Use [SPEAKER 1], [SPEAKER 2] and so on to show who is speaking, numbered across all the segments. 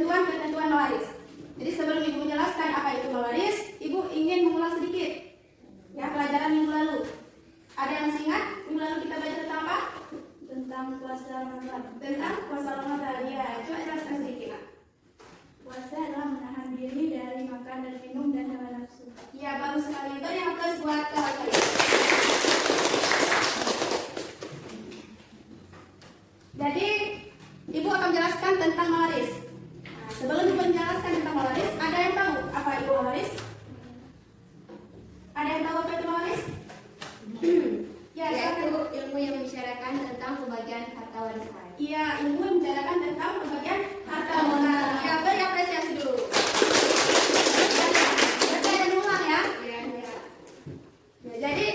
[SPEAKER 1] ketentuan mawaris. Jadi sebelum Ibu menjelaskan apa itu mawaris, Ibu ingin mengulang sedikit ya pelajaran minggu lalu. Ada yang masih ingat? Minggu lalu kita baca tentang apa?
[SPEAKER 2] Tentang puasa Ramadan.
[SPEAKER 1] Tentang puasa Ramadan. Ya, coba jelaskan sedikit, Pak.
[SPEAKER 2] Puasa adalah menahan diri dari makan dan minum dan hawa nafsu.
[SPEAKER 1] Ya, bagus sekali. Beri aplaus buat kalian. Jadi, Ibu akan menjelaskan tentang mawaris. Nah, sebelum Ibu menjelaskan tentang mawaris, ada yang tahu apa itu mawaris? Ada yang tahu apa itu mawaris? Ya,
[SPEAKER 3] Yaitu ilmu yang membicarakan tentang pembagian harta warisan.
[SPEAKER 1] iya, ilmu yang membicarakan tentang pembagian harta warisan. Ya, beri apresiasi dulu. Berarti ada yang ulang ya?
[SPEAKER 3] Ya.
[SPEAKER 1] Ya, jadi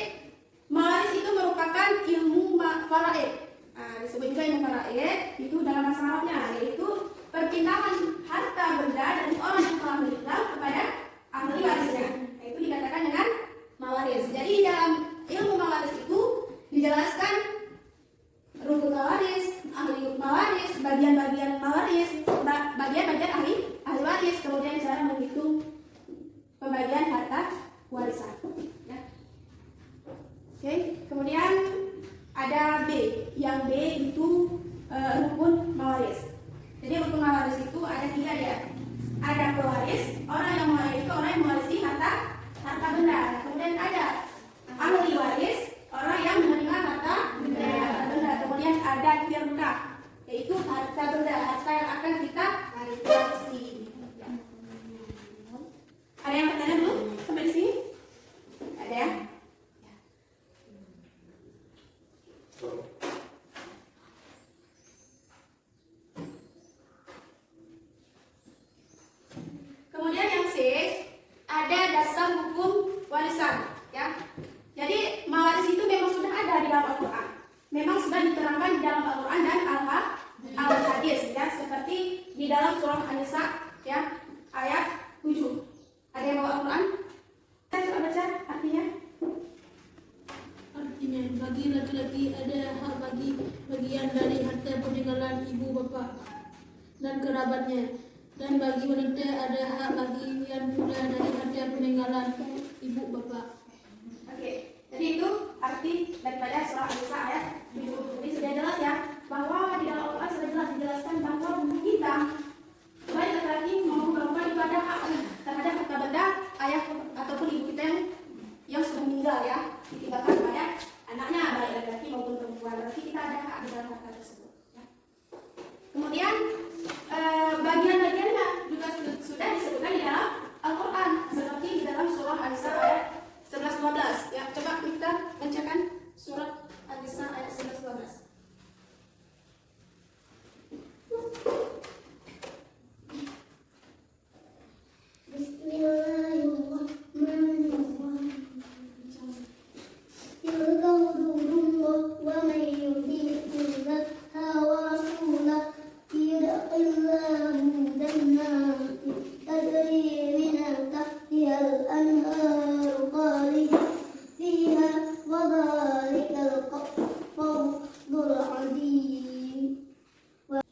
[SPEAKER 1] mawaris itu merupakan ilmu faraid. Nah, disebut juga ilmu faraid itu dalam bahasa Arabnya, yaitu perpindahan harta benda dari orang yang telah meninggal kepada ahli warisnya. Nah, itu dikatakan dengan mawaris. Jadi dalam ilmu mawaris itu dijelaskan rukun mawaris, ahli mawaris, bagian-bagian mawaris, bagian-bagian ahli waris, kemudian cara menghitung pembagian harta warisan. Ya. Oke, kemudian ada B. Yang B itu rukun mawaris. Jadi rukun mawaris itu ada 3 ya. Ada pewaris, orang yang mewaris itu orang yang mewarisi harta benda. Kemudian ada ahli waris, orang yang menerima harta benda. Kemudian ada firqah, yaitu harta benda, harta yang akan kita warisi. Ada yang bertanya belum sampai di sini? Ada ya? Kemudian yang C, ada dasar hukum warisan, ya. Jadi mawaris itu memang sudah ada di dalam Al-Quran. Memang sudah diterangkan di dalam Al-Quran dan Al-Hadis, ya, seperti di dalam surah An-Nisa, ya, ayat 7. Ada yang bawa Al-Quran? Saya coba baca artinya.
[SPEAKER 4] Artinya, bagi laki-laki ada hak bagi bagian dari harta peninggalan ibu bapa dan kerabatnya, dan bagi wanita ada hak bagian pula dari harta peninggalan ibu bapa.
[SPEAKER 1] Oke, jadi itu arti daripada surah An-Nisa ayat 7. Jadi sudah jelas ya bahwa di dalam Al-Quran sudah jelas dijelaskan bahwa kita baik laki-laki maupun perempuan itu ada hak terhadap harta benda ayah ataupun ibu kita yang sudah meninggal, ya, ditinggalkan kepada anaknya baik laki-laki maupun perempuan. Berarti kita ada hak di dalam harta tersebut, ya. Kemudian bagian-bagiannya juga sudah disebutkan di dalam Al-Quran seperti di dalam surah An-Nisa ayat 11-12, ya. Coba kita bacakan surat An-Nisa ayat 11-12.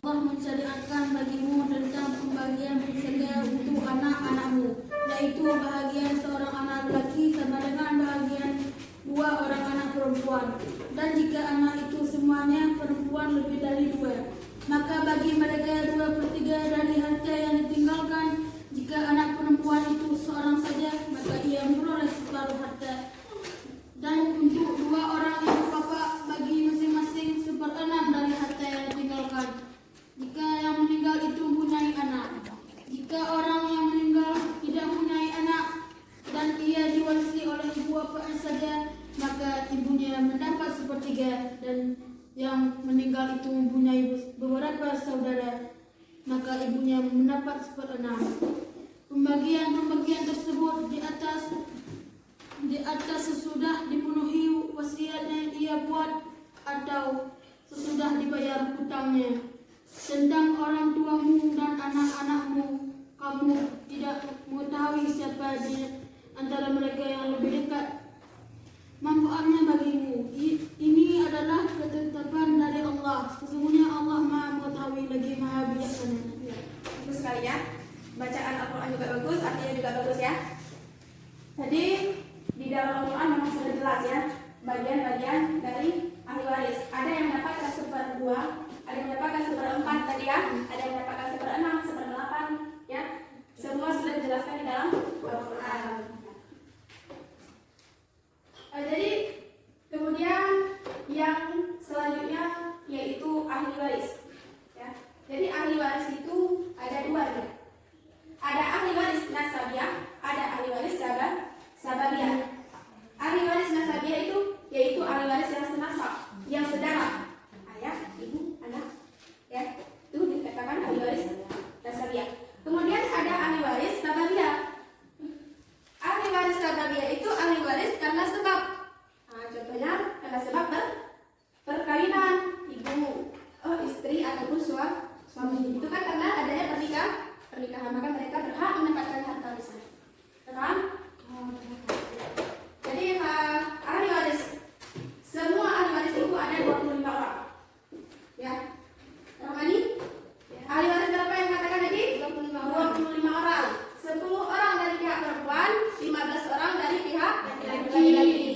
[SPEAKER 4] Allah mensyariatkan bagimu tentang pembagian pusaka untuk anak-anakmu, yaitu bahagian seorang anak laki sama dengan bahagian 2 orang anak perempuan. Dan jika anak itu semuanya perempuan lebih dari 2, maka bagi mereka 2/3 dari harta yang ditinggalkan. Jika anak perempuan itu seorang saja, maka ia memperoleh separuh harta. Dan untuk 2 orang ibu bapa, bagi masing-masing 1/6 dari harta yang ditinggalkan, jika yang meninggal itu mempunyai anak. Jika orang yang meninggal tidak mempunyai anak dan ia diwarisi oleh ibu bapanya saja, maka ibunya mendapat 1/3, dan yang meninggal itu mempunyai beberapa saudara, maka ibunya mendapat 1/6. Pembagian tersebut di atas sesudah dipenuhi wasiat yang ia buat atau sesudah dibayar hutangnya. Tentang orang tuamu dan anak-anakmu, kamu tidak mengetahui siapa di antara mereka yang lebih dekat manfaatnya bagimu. Ini adalah ketetapan dari Allah. Sesungguhnya Allah Maha mengetahui lagi Maha bijaksana.
[SPEAKER 1] Bagus sekali. sekali ya. Bacaan Al-Quran juga bagus, artinya juga bagus ya. Jadi di dalam Al-Quran memang sudah jelas ya bagian-bagian dari ahli waris. Ada yang mendapatkan 1/2, ada yang mendapatkan 1/4 tadi ya, ada yang mendapatkan 1/6, 1/8 ya. Semua sudah dijelaskan di dalam Al-Quran. Jadi kemudian yang selanjutnya yaitu ahli waris ya. Jadi ahli waris itu ada 2 ya. Ada ahli waris nasabiah, ada ahli waris sababiah. Ahli waris nasabiah itu yaitu ahli waris yang senasab, yang sedara, ayah, ibu, anak ya. Itu dikatakan ahli waris nasabiah. Kemudian ada ahli waris sababiah. Ahli waris sababiah itu ahli waris karena sebab. Nah, contohnya karena sebab perkawinan ibu, istri ataupun suami. Itu kan karena adanya pernikahan, maka mereka berhak mendapatkan harta warisan. Paham? Jadi ahli waris, semua ahli waris itu ada 25 orang. Ya. Rahmani? Ahli waris berapa yang katakan tadi? 25 orang. 10 orang dari pihak perempuan, 15 orang dari pihak laki-laki.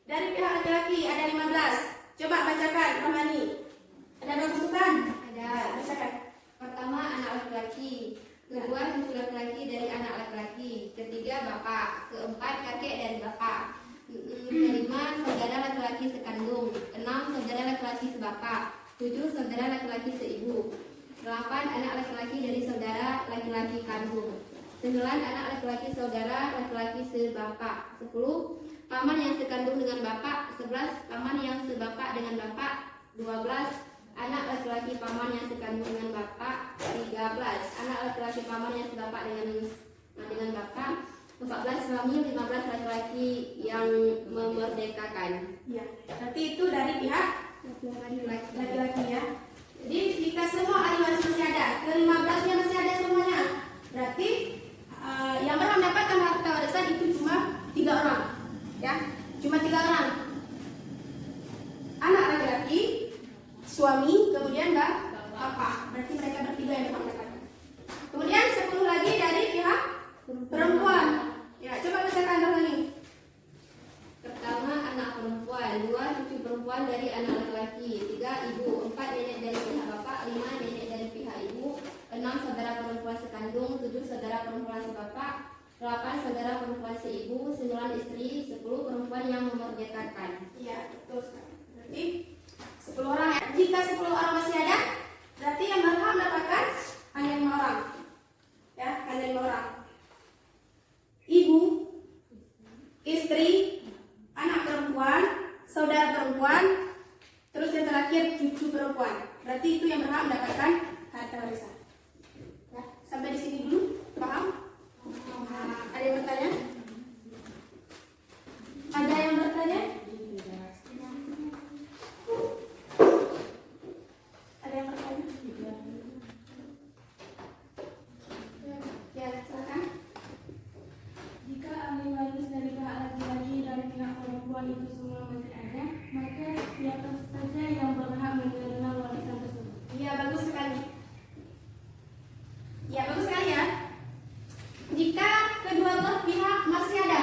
[SPEAKER 1] Dari pihak laki-laki ada 15. Coba bacakan, Rahmani. Ada berapa bukan?
[SPEAKER 3] Ada.
[SPEAKER 1] Bacakan.
[SPEAKER 3] Pertama anak laki-laki, kedua cucu laki-laki dari anak laki-laki, ketiga bapak, keempat kakek dari bapak, kelima saudara laki-laki sekandung, 6 saudara laki-laki sebapak, 7 saudara laki-laki seibu, 8 anak laki-laki dari saudara laki-laki kandung, 9 anak laki-laki saudara laki-laki sebapak, 10 paman yang sekandung dengan bapak, 11 paman yang sebapak dengan bapak, 12 anak laki-laki paman yang sekandung dengan bapak, 13 anak laki-laki paman yang sebapak dengan bapak, 14 suami, 15 laki-laki yang memerdekakan.
[SPEAKER 1] Ya, berarti itu dari pihak laki-laki ya. Jadi jika semua ahli waris masih ada, ke-15-nya masih ada semuanya, berarti yang berhak mendapatkan harta warisan itu cuma 3 orang, ya, cuma 3 orang. Anak laki-laki, suami, kemudian bapak. Berarti mereka bertiga yang berhak mendapatkan. Kemudian 10 lagi dari pihak perempuan. Ya, coba bacakan dulu nih.
[SPEAKER 3] Pertama anak perempuan, 2 cucu perempuan dari anak laki-laki, 3 ibu, 4 nenek dari pihak bapak, 5 nenek dari pihak ibu, 6 saudara perempuan sekandung, 7 saudara perempuan sebapak, 8 saudara perempuan seibu, 9 istri, 10 perempuan yang memerdekakan.
[SPEAKER 1] Iya, betul sekali. Berarti 10 orang ya. Jika 10 orang masih ada, berarti yang berhak mendapatkan hanya 5 orang. Ya, hanya 5 orang. Ibu, istri, anak perempuan, saudara perempuan, terus yang terakhir cucu perempuan. Berarti itu yang berhak mendapatkan harta warisan. Ya, sampai di sini dulu, paham? Ada yang bertanya? Ada yang bertanya? Ada yang bertanya? Ya, silakan.
[SPEAKER 4] Jika ahli waris dari pihak laki-laki dan pihak perempuan itu semua masih ada, maka siapa saja yang berhak menerima warisan tersebut?
[SPEAKER 1] Iya, bagus sekali. Ya, bagus sekali ya. Jika kedua belah pihak masih ada,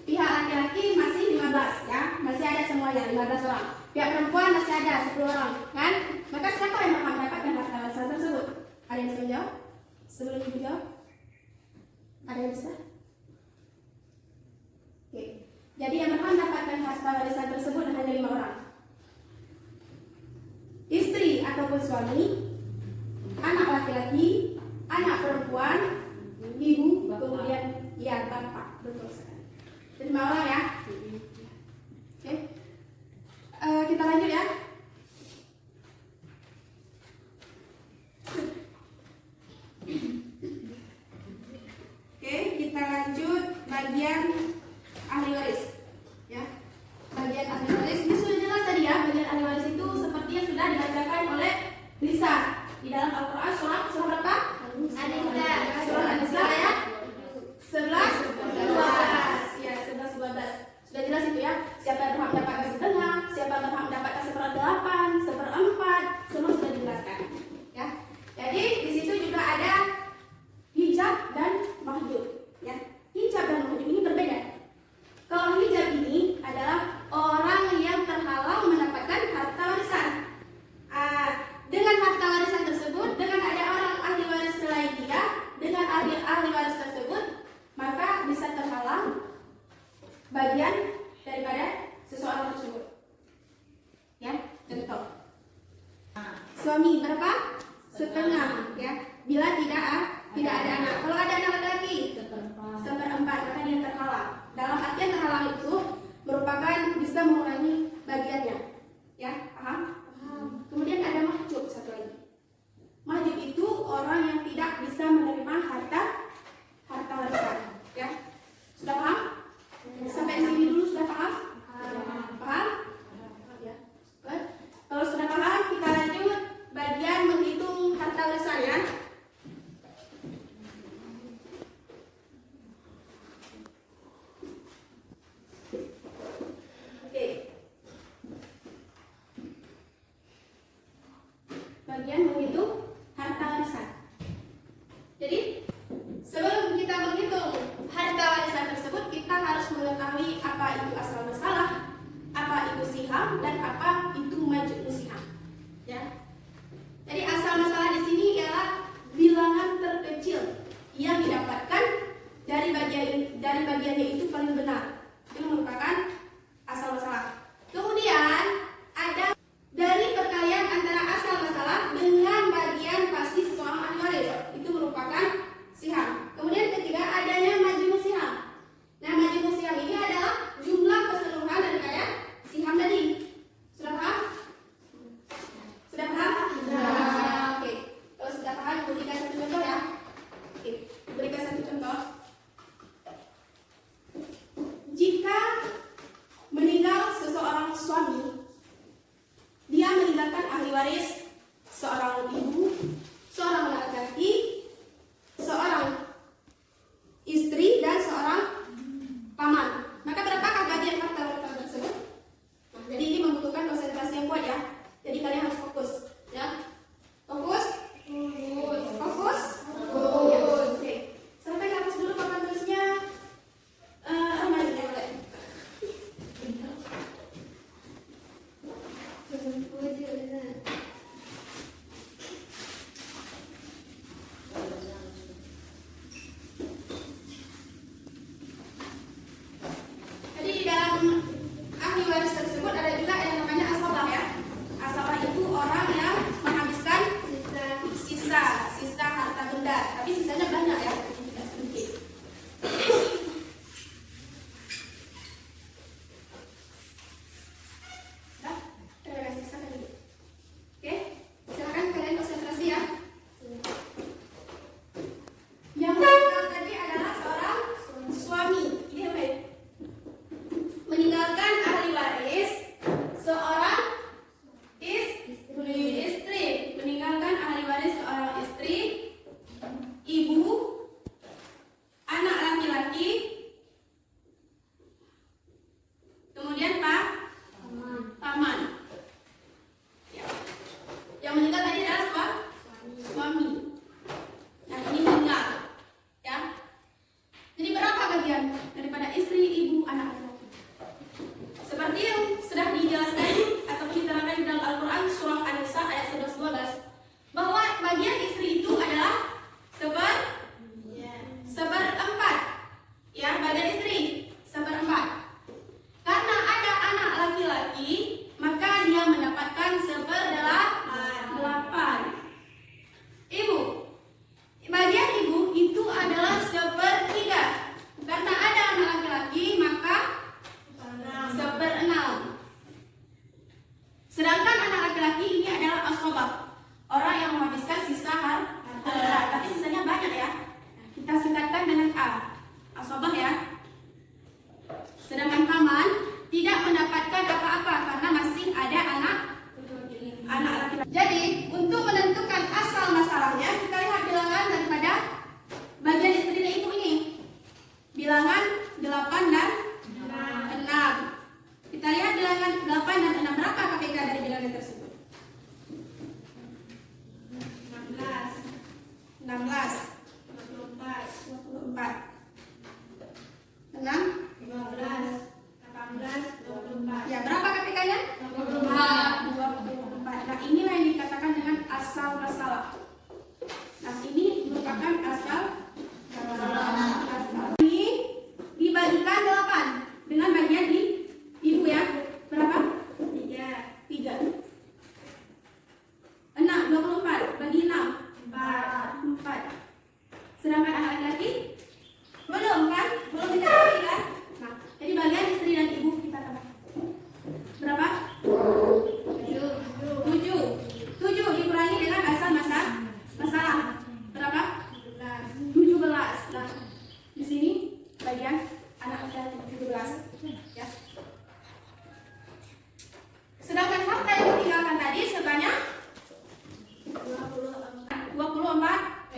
[SPEAKER 1] pihak laki-laki masih 15 ya, masih ada semuanya 15 orang. Pihak perempuan masih ada 10 orang, kan? Maka siapa yang berhak mendapatkan harta warisan tersebut? Ada yang bisa menjawab? Sebelum ibu jawab, ada yang bisa? Oke. Jadi yang berhak mendapatkan harta warisan tersebut hanya 5 orang. Istri ataupun suami, anak laki-laki, anak perempuan, ibu, kemudian ya bapak. Betul sekali. Jadi 5 orang ya. Oke. Kita lanjut ya. Oke, kita lanjut bagian ahli waris. Ya. Bagian ahli waris ini sudah jelas tadi ya. Bagian ahli waris itu seperti yang sudah dibacakan oleh Lisa di dalam Al-Quran surah berapa?
[SPEAKER 3] An-Nisa.
[SPEAKER 1] Surah An-Nisa ayat 11, 12. Ya, 11, 12. Sudah jelas itu ya. Siapa yang berhak mendapatkan setengah, siapa yang berhak mendapatkan 1/4, suami berapa? Setengah, ya. Bila tidak ada anak. Kalau ada anak laki-laki, seperempat, maka dia terhalang. Dalam artian terhalang itu merupakan bisa mengurangi bagiannya, ya. Paham? Kemudian ada mahjub, satu lagi. Mahjub itu orang yang tidak bisa menerima harta warisan, ya. Sudah paham? Sampai sini dulu sudah paham? Paham? Ya. Kalau sudah paham, kita lanjut bagian menghitung harta warisan, ya. Oke. Bagian menghitung harta warisan. Jadi, sebelum kita menghitung harta warisan tersebut, kita harus mengetahui apa itu asal masalah, apa itu siham, dan apa itu majmuu siham. Ya. Jadi asal masalah di sini ialah bilangan terkecil yang didapatkan dari bagiannya itu paling benar. Itu merupakan asal masalah. Kemudian ada dari perkalian antara asal masalah dengan bagian pasti seseorang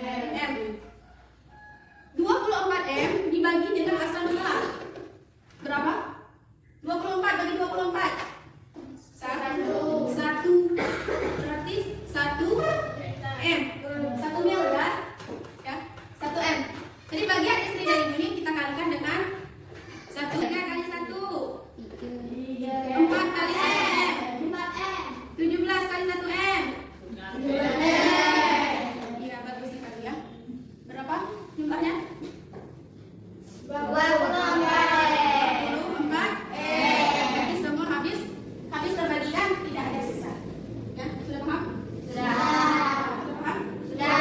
[SPEAKER 1] M. 24M dibagi dengan asal masalah. Berapa? 24 bagi 24. 1. Berarti 1M. 1 mil ya. Ya. 1M. Jadi bagian istri dari ini kita kalikan dengan 1. 3 kali 1. 4 kali 1M. 17 kali 1M. Iya, bagus sekali ya. Berapa jumlahnya? 24. Jadi semua habis terbagikan, tidak ada sisa. Ya, sudah paham? Sudah paham? Ya,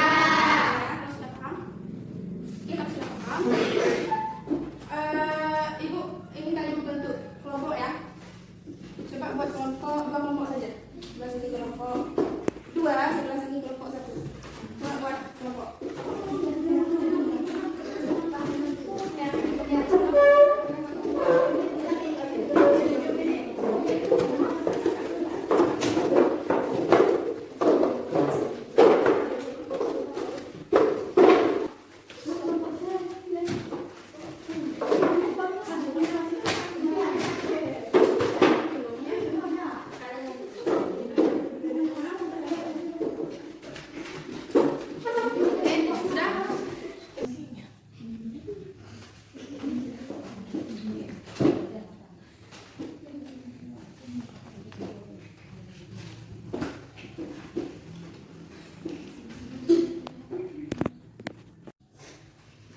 [SPEAKER 1] kalau sudah paham. Oke, kalau sudah paham. Ibu ingin kalian membentuk kelompok ya. Coba buat kelompok, 2 kelompok saja. Sebelah sini kelompok 2, sebelah sini kelompok 1. Coba buat kelompok.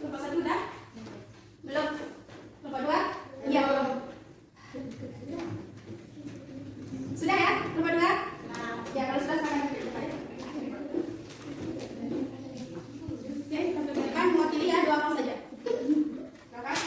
[SPEAKER 1] Kelompok 1 udah? Belum? Kelompok 2? Iya. Sudah ya? Kelompok 2? Ya, kalau sudah sekarang kita depan. Oke, tampil ke depan, mewakili ya 2 orang saja. Kakak?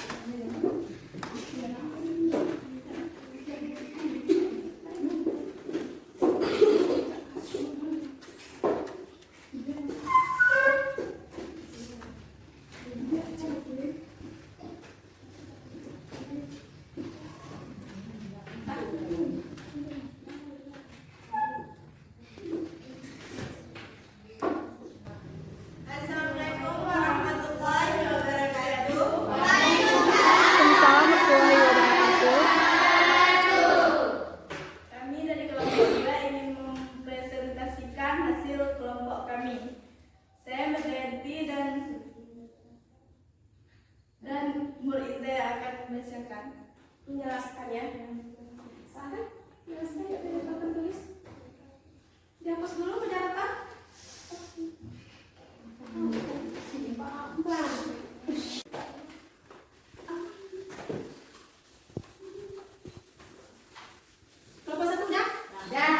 [SPEAKER 2] Assalamualaikum warahmatullahi wabarakatuh.
[SPEAKER 4] Waalaikumsalam warahmatullahi wabarakatuh.
[SPEAKER 2] Kami dari kelompok 2 ingin mempresentasikan hasil kelompok kami. Saya Margayanti dan Murinda akan membacakan.
[SPEAKER 1] Menjelaskan ya. Silahkan, jelaskan ya dari papan tulis. Dihapus dulu penjelasan. Kelompok 1 udah? Udah.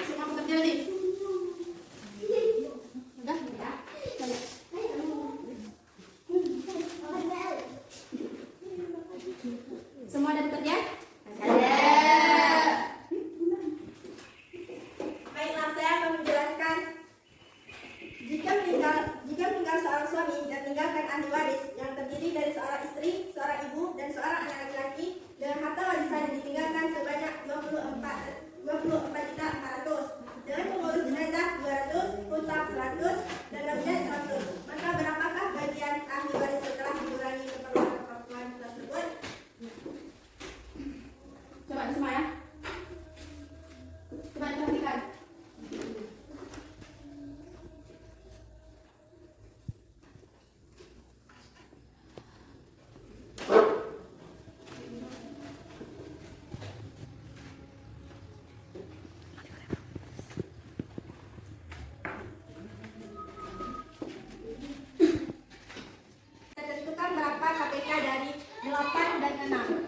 [SPEAKER 1] Semua bekerja nih. Udah? Udah. Semua ada bekerja?
[SPEAKER 2] Baiklah, saya akan menjelaskan. Jika meninggal seorang suami dan meninggalkan ahli waris yang terdiri dari seorang istri, seorang ibu, dan seorang anak laki-laki dengan harta warisan yang ditinggalkan sebanyak 24.400.000, dengan pengurus jenazah 200, hutang 100, dan gajian 100. Maka berapakah bagian ahli waris setelah dikurangi keperluan tersebut?
[SPEAKER 1] Coba semua ya. Coba diperhatikan.
[SPEAKER 2] Tentukan berapa KPK dari 8 dan 6.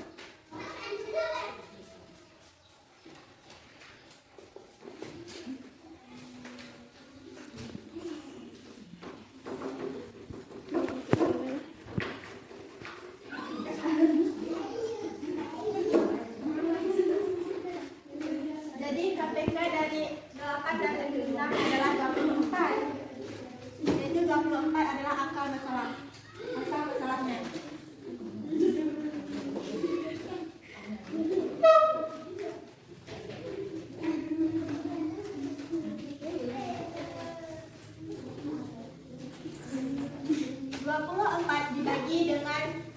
[SPEAKER 2] Jadi KPK dari 8 dan 6 adalah 24. Yaitu 24 adalah akal masalahnya. dibagi dengan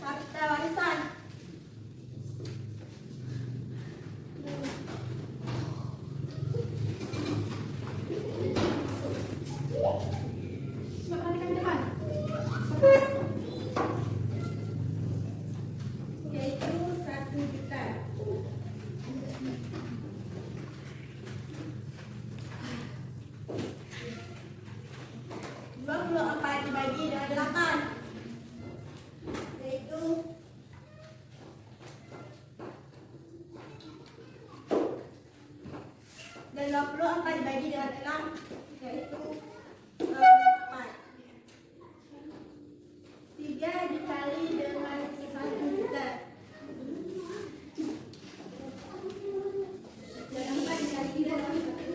[SPEAKER 2] harta warisan.
[SPEAKER 1] Coba perhatikan depan.
[SPEAKER 2] Yaitu 1 juta. Dua puluh empat dibagi dengan 8, yaitu dan 24 dibagi dengan 6, yaitu 4. 3 dikali dengan 1 juta.
[SPEAKER 1] Dan 4 dikali 3 dalam 1.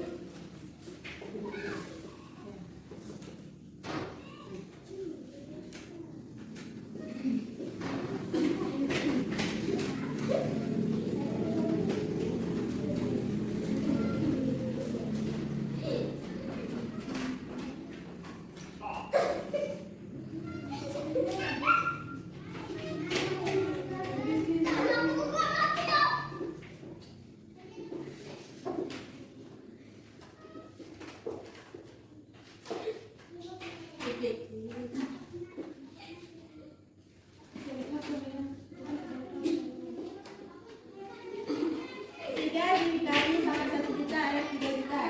[SPEAKER 2] Tiga dikali sama 1 juta adalah 3 juta.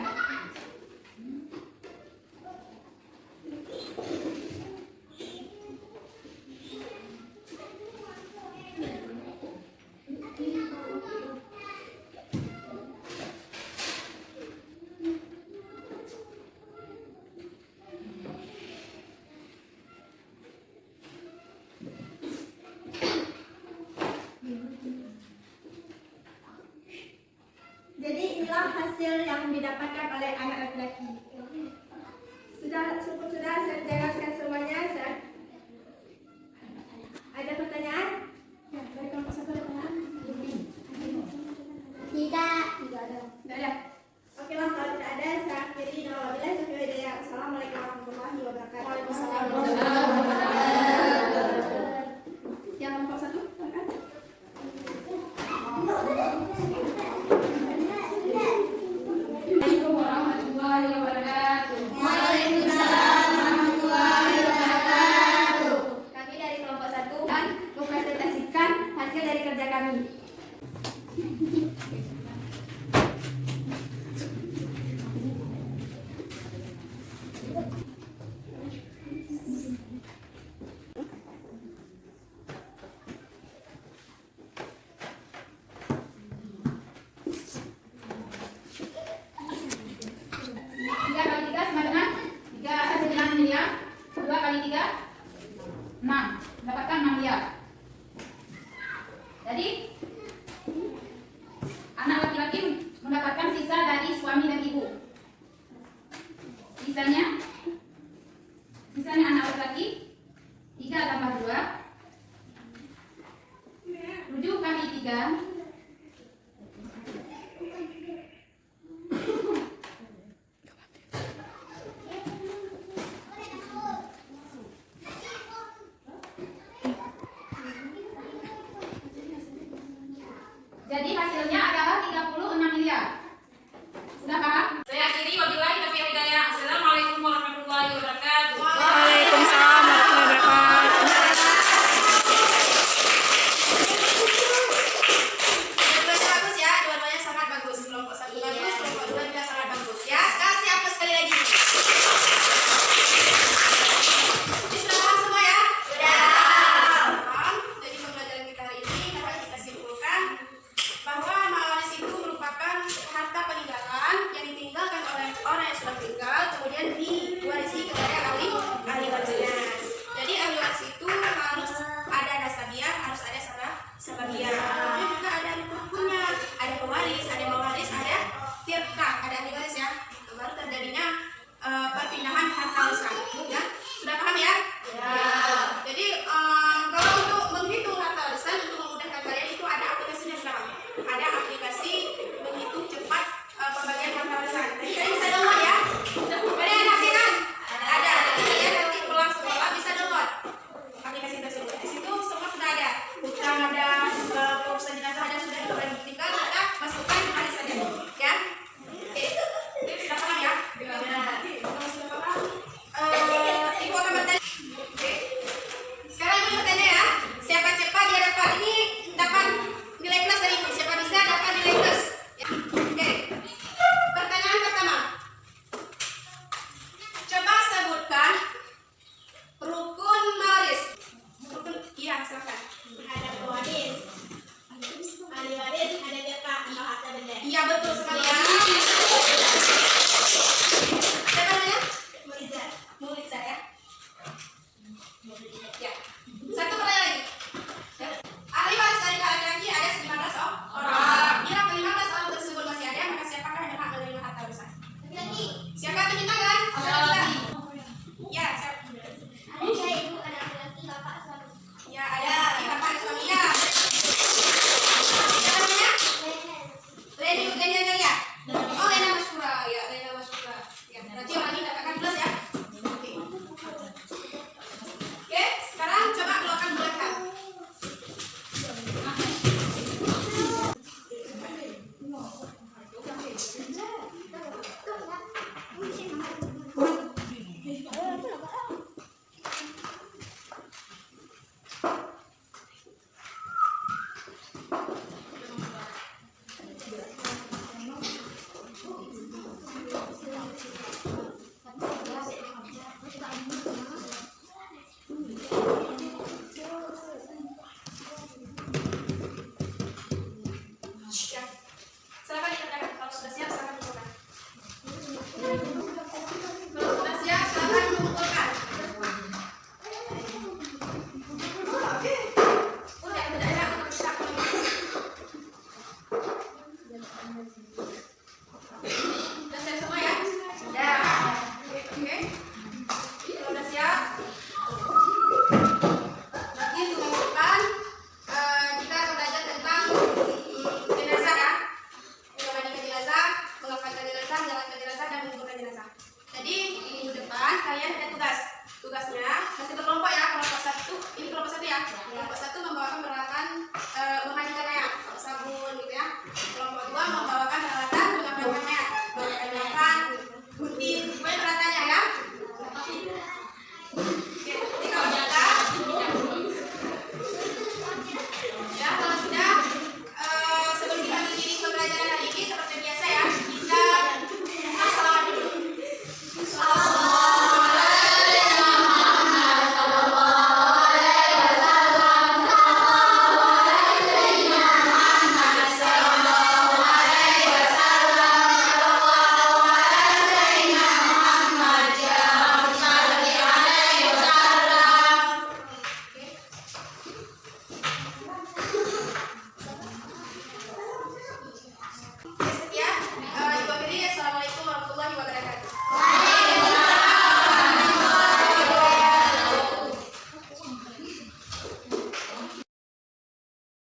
[SPEAKER 2] Jadi inilah hasil yang didapatkan oleh anak laki-laki. Sudah saya jelaskan semuanya. Ada pertanyaan?
[SPEAKER 1] Ya, dari kelompok 1 ada pertanyaan?
[SPEAKER 2] Tidak.
[SPEAKER 1] Tidak ada. Tidak ada.
[SPEAKER 2] Oke lah, kalau tidak ada, saya akhiri. Assalamualaikum warahmatullahi wabarakatuh.
[SPEAKER 1] Yang kelompok 1 silakan. Assalamualaikum warahmatullahi wabarakatuh.
[SPEAKER 3] Kami dari kelompok 1
[SPEAKER 1] Dan mempresentasikan hasil dari kerja kami. Iya betul sekali ya. Siapa namanya? Muriza ya. Ya. Satu pertanyaan lagi. Ahli waris dari laki-laki ada 15 orang. Bila ke-15 orang tersebut masih ada, maka siapakah yang berhak menerima harta warisan? Siapa tunjuk tangan? Ya, siapa? Ya, ada laki, bapak, dan suami ya. Siapa namanya? Leni Jaya. Oh, Lena Masyura. Ya, Lena Masyura. Ya, berarti orang ini dapatkan plus ya. Oke. Oke, sekarang coba keluarkan bulatkan. Ya. Silakan dikerjakan. Kalau sudah siap, silakan dikumpulkan. Kalau sudah siap, silakan dikumpulkan. Udah ya, untuk kita.